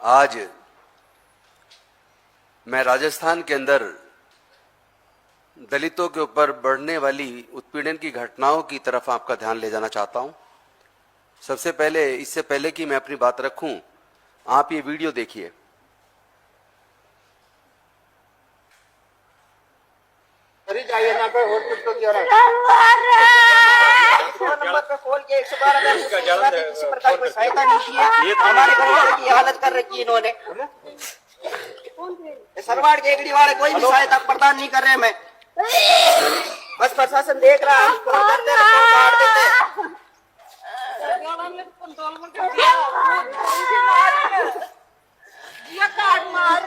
आज मैं राजस्थान के अंदर दलितों के ऊपर बढ़ने वाली उत्पीड़न की घटनाओं की तरफ आपका ध्यान ले जाना चाहता हूं। सबसे पहले, इससे पहले कि मैं अपनी बात रखूं, आप ये वीडियो देखिए। जाइए ना पे हॉस्पिटल की ओर नंबर पे कॉल किया 112 किसी प्रकार की सहायता नहीं की है। हमारे घर की हालत कर रखी है इन्होंने। सरवाड़ के एगड़ी वाले कोई भी सहायता प्रदान नहीं कर रहे। मैं बस प्रशासन देख रहा है, हमको करते काट देते। मार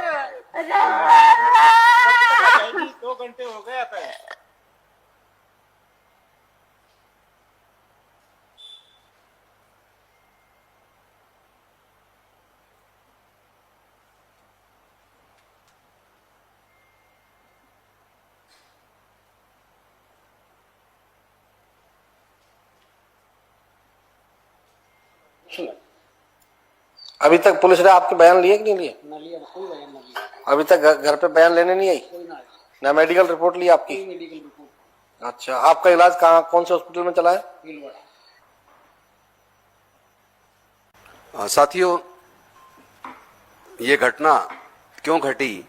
2 घंटे हो गए पे। अभी तक पुलिस ने आपके बयान लिए कि नहीं लिए? ना लिया, कोई बयान ना लिया। अभी तक घर पे बयान लेने नहीं आई? ना मेडिकल रिपोर्ट ली आपकी? Medical report. अच्छा, आपका इलाज कहाँ, कौन से हॉस्पिटल में चला है? साथियों, ये घटना क्यों घटी,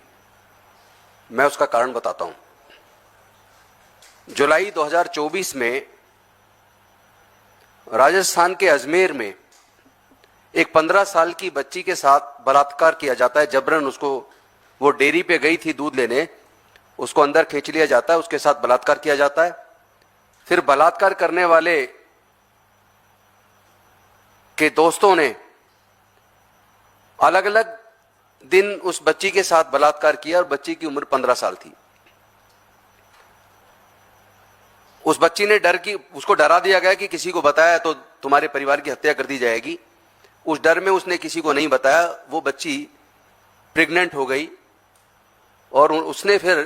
मैं उसका कारण बताता हूं। जुलाई 2024 में राजस्थान के अजमेर में एक 15 साल की बच्ची के साथ बलात्कार किया जाता है। जबरन उसको, वो डेयरी पे गई थी दूध लेने, उसको अंदर खींच लिया जाता है, उसके साथ बलात्कार किया जाता है। फिर बलात्कार करने वाले के दोस्तों ने अलग अलग दिन उस बच्ची के साथ बलात्कार किया और बच्ची की उम्र 15 साल थी। उस बच्ची ने उसको डरा दिया गया कि किसी को बताया तो तुम्हारे परिवार की हत्या कर दी जाएगी। उस डर में उसने किसी को नहीं बताया। वो बच्ची प्रेग्नेंट हो गई और उसने फिर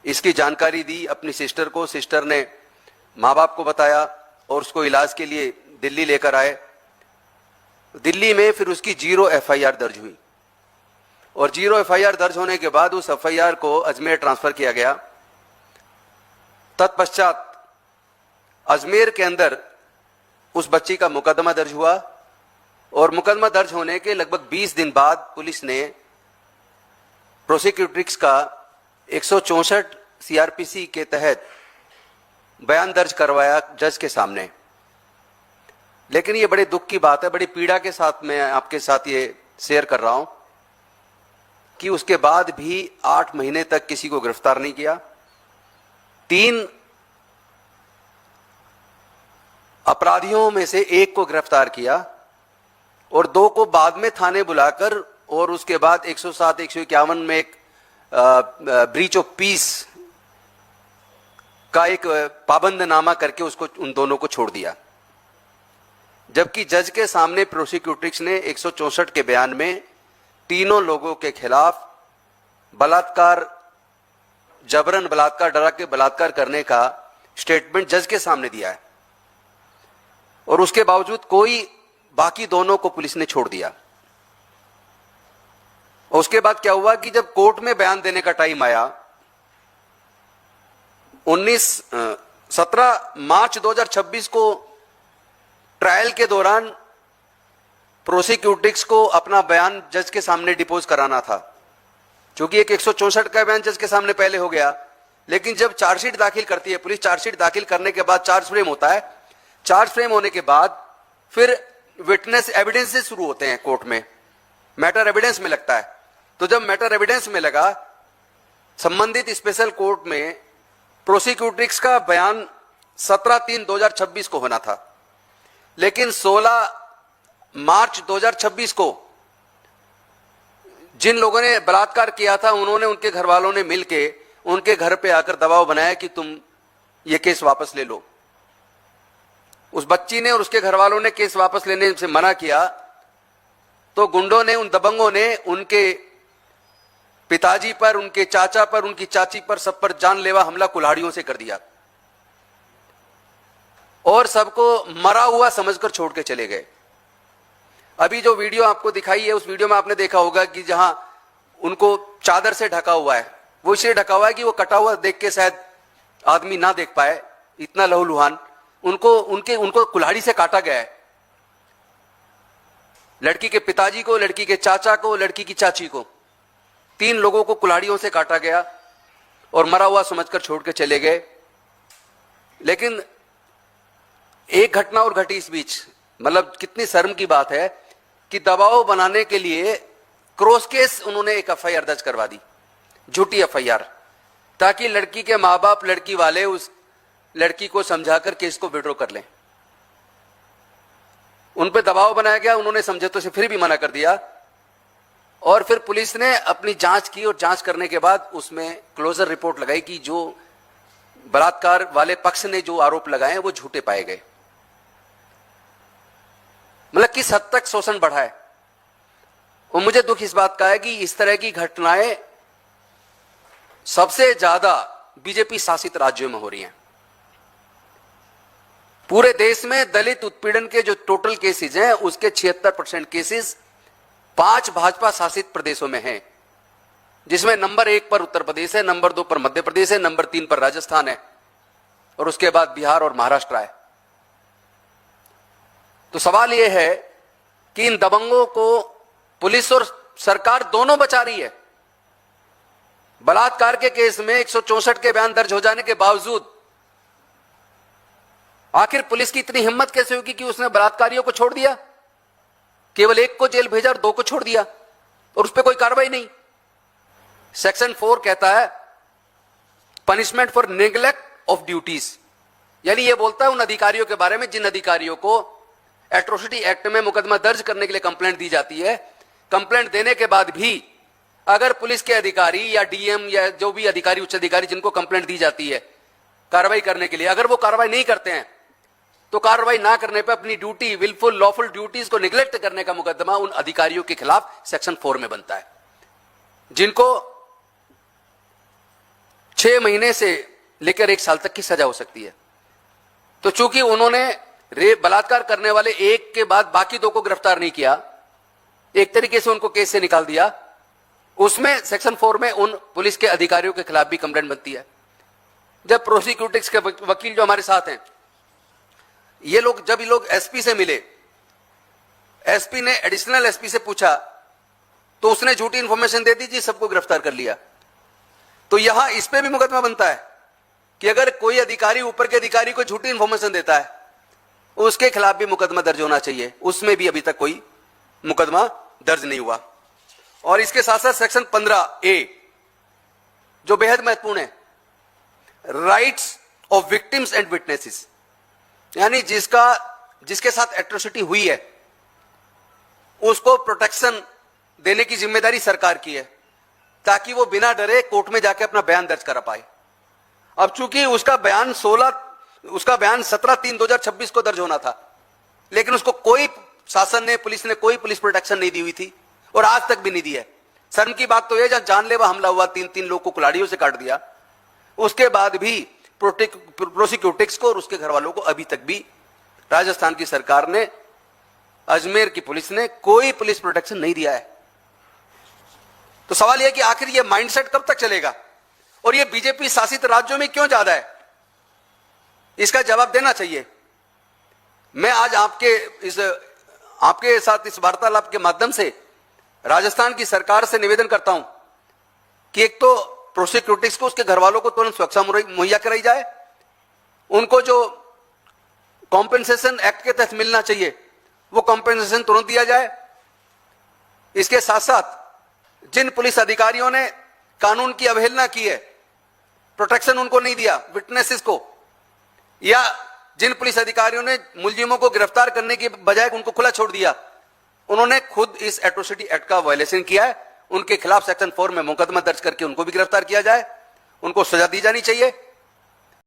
इसकी जानकारी दी अपनी सिस्टर को। सिस्टर ने माँ बाप को बताया और उसको इलाज के लिए दिल्ली लेकर आए। दिल्ली में फिर उसकी 0 FIR दर्ज हुई और 0 FIR दर्ज होने के बाद उस FIR को अजमेर ट्रांसफर किया गया। तत्पश्चात अजमेर के अंदर उस बच्ची का मुकदमा दर्ज हुआ और मुकदमा दर्ज होने के लगभग 20 दिन बाद पुलिस ने प्रोसिक्यूट्रिक्स का 164 CRPC के तहत बयान दर्ज करवाया जज के सामने। लेकिन ये बड़े दुख की बात है, बड़ी पीड़ा के साथ मैं आपके साथ ये शेयर कर रहा हूं कि उसके बाद भी 8 महीने तक किसी को गिरफ्तार नहीं किया। 3 अपराधियों में से 1 को गिरफ्तार किया और 2 को बाद में थाने बुलाकर और उसके बाद 107, 151 में एक ब्रीच ऑफ पीस का एक पाबंदनामा करके उसको, उन दोनों को छोड़ दिया। जबकि जज के सामने प्रोसिक्यूट्रिक्स ने 164 के बयान में तीनों लोगों के खिलाफ बलात्कार, जबरन बलात्कार, डरा के बलात्कार करने का स्टेटमेंट जज के सामने दिया है और उसके बावजूद बाकी दोनों को पुलिस ने छोड़ दिया। और उसके बाद क्या हुआ कि जब कोर्ट में बयान देने का टाइम आया, 17 मार्च 2026 को ट्रायल के दौरान प्रोसिक्यूट्रिक्स को अपना बयान जज के सामने डिपोज कराना था। क्योंकि एक 164 का बयान जज के सामने पहले हो गया, लेकिन जब चार्जशीट दाखिल करती है पुलिस, चार्जशीट दाखिल करने के बाद चार्ज फ्रेम होता है। चार्ज फ्रेम होने के बाद फिर विटनेस एविडेंसेस शुरू होते हैं कोर्ट में, मैटर एविडेंस में लगता है। तो जब मैटर एविडेंस में लगा, संबंधित स्पेशल कोर्ट में प्रोसिक्यूट्रिक्स का बयान 17/3/2026 को होना था, लेकिन 16 मार्च 2026 को जिन लोगों ने बलात्कार किया था उन्होंने, उनके घर वालों ने मिलके उनके घर पे आकर दबाव बनाया कि तुम ये केस वापस ले लो। उस बच्ची ने और उसके घर वालों ने केस वापस लेने से मना किया तो गुंडों ने, उन दबंगों ने उनके पिताजी पर, उनके चाचा पर, उनकी चाची पर, सब पर जानलेवा हमला कुल्हाड़ियों से कर दिया और सबको मरा हुआ समझकर छोड़ के चले गए। अभी जो वीडियो आपको दिखाई है, उस वीडियो में आपने देखा होगा कि जहां उनको चादर से ढका हुआ है, वो इसलिए ढका हुआ है कि वो कटा हुआ देख के शायद आदमी ना देख पाए, इतना लहूलुहान उनको कुल्हाड़ी से काटा गया है। लड़की के पिताजी को, लड़की के चाचा को, लड़की की चाची को, 3 लोगों को कुल्हाड़ियों से काटा गया और मरा हुआ समझकर छोड़ के चले गए। लेकिन एक घटना और घटी इस बीच, मतलब कितनी शर्म की बात है कि दबाव बनाने के लिए क्रॉस केस उन्होंने एक एफआईआर दर्ज करवा दी, झूठी एफआईआर, ताकि लड़की के मां बाप, लड़की वाले उस लड़की को समझाकर केस को विड्रॉ कर लें। उन पे दबाव बनाया गया, उन्होंने समझौते से फिर भी मना कर दिया और फिर पुलिस ने अपनी जांच की और जांच करने के बाद उसमें क्लोजर रिपोर्ट लगाई कि जो बलात्कार वाले पक्ष ने जो आरोप लगाए वो झूठे पाए गए। मतलब किस हद तक शोषण बढ़ा है। और मुझे दुख इस बात का है कि इस तरह की घटनाएं सबसे ज्यादा बीजेपी शासित राज्यों में हो रही हैं। पूरे देश में दलित उत्पीड़न के जो टोटल केसेस हैं उसके 76% केसेस 5 भाजपा शासित प्रदेशों में हैं, जिसमें नंबर 1 पर उत्तर प्रदेश है, नंबर 2 पर मध्य प्रदेश है, नंबर 3 पर राजस्थान है और उसके बाद बिहार और महाराष्ट्र है। तो सवाल यह है कि इन दबंगों को पुलिस और सरकार दोनों बचा रही है। बलात्कार के केस में 164 के बयान दर्ज हो जाने के बावजूद आखिर पुलिस की इतनी हिम्मत कैसे होगी कि उसने बलात्कारियों को छोड़ दिया, केवल 1 को जेल भेजा और 2 को छोड़ दिया और उस पर कोई कार्रवाई नहीं। सेक्शन 4 कहता है punishment for neglect of duties, यानी यह बोलता है उन अधिकारियों के बारे में जिन अधिकारियों को एट्रोसिटी एक्ट में मुकदमा दर्ज करने के लिए कंप्लेंट दी जाती है। कंप्लेंट देने के बाद भी अगर पुलिस के अधिकारी या डीएम या जो भी अधिकारी, उच्च अधिकारी जिनको कंप्लेंट दी जाती है कार्रवाई करने के लिए, अगर वो कार्रवाई नहीं करते हैं तो कार्रवाई ना करने पर अपनी ड्यूटी, विलफुल लॉफुल ड्यूटीज को निगलेक्ट करने का मुकदमा उन अधिकारियों के खिलाफ सेक्शन 4 में बनता है, जिनको 6 महीने से लेकर 1 साल तक की सजा हो सकती है। तो चूंकि उन्होंने बलात्कार करने वाले एक के बाद बाकी 2 को गिरफ्तार नहीं किया, एक तरीके से उनको केस से निकाल दिया, उसमें सेक्शन 4 में उन पुलिस के अधिकारियों के खिलाफ भी कंप्लेंट बनती है। जब प्रोसिक्यूटिव्स के वकील जो हमारे साथ हैं, ये लोग जब ये लोग एसपी से मिले, एसपी ने एडिशनल एसपी से पूछा तो उसने झूठी इंफॉर्मेशन दे दी जी, सबको गिरफ्तार कर लिया। तो यहां इस पे भी मुकदमा बनता है कि अगर कोई अधिकारी ऊपर के अधिकारी को झूठी इंफॉर्मेशन देता है उसके खिलाफ भी मुकदमा दर्ज होना चाहिए। उसमें भी अभी तक कोई मुकदमा दर्ज नहीं हुआ। और इसके साथ साथ सेक्शन 15A जो बेहद महत्वपूर्ण है, rights of victims and witnesses, यानी जिसके साथ एट्रोसिटी हुई है उसको प्रोटेक्शन देने की जिम्मेदारी सरकार की है, ताकि वो बिना डरे कोर्ट में जाके अपना बयान दर्ज करा पाए। अब चूंकि उसका बयान 17/3/2026 को दर्ज होना था, लेकिन उसको कोई शासन ने, पुलिस ने कोई पुलिस प्रोटेक्शन नहीं दी हुई थी और आज तक भी नहीं दी है। शर्म की बात तो यह, जहां जानलेवा हमला हुआ, 3 लोग को कुल्हाड़ियों से काट दिया, उसके बाद भी प्रोसिक्यूटिव्स को और उसके घर वालों को अभी तक भी राजस्थान की सरकार ने, अजमेर की पुलिस ने कोई पुलिस प्रोटेक्शन नहीं दिया है। तो सवाल यह कि आखिर यह माइंडसेट कब तक चलेगा और यह बीजेपी शासित राज्यों में क्यों ज्यादा है, इसका जवाब देना चाहिए। मैं आज आपके साथ इस वार्तालाप के माध्यम से राजस्थान की सरकार से निवेदन करता हूं कि एक तो प्रोसिक्यूटिव्स को, उसके घर वालों को तुरंत सुरक्षा मुहैया कराई जाए, उनको जो कॉम्पेंसेशन एक्ट के तहत मिलना चाहिए वो कॉम्पेंसेशन तुरंत दिया जाए। इसके साथ साथ जिन पुलिस अधिकारियों ने कानून की अवहेलना की है, प्रोटेक्शन उनको नहीं दिया विटनेसेस को, या जिन पुलिस अधिकारियों ने मुलजिमों को गिरफ्तार करने की बजाय उनको खुला छोड़ दिया, उन्होंने खुद इस एट्रोसिटी एक्ट का वायलेशन किया है, उनके खिलाफ सेक्शन 4 में मुकदमा दर्ज करके उनको भी गिरफ्तार किया जाए, उनको सजा दी जानी चाहिए।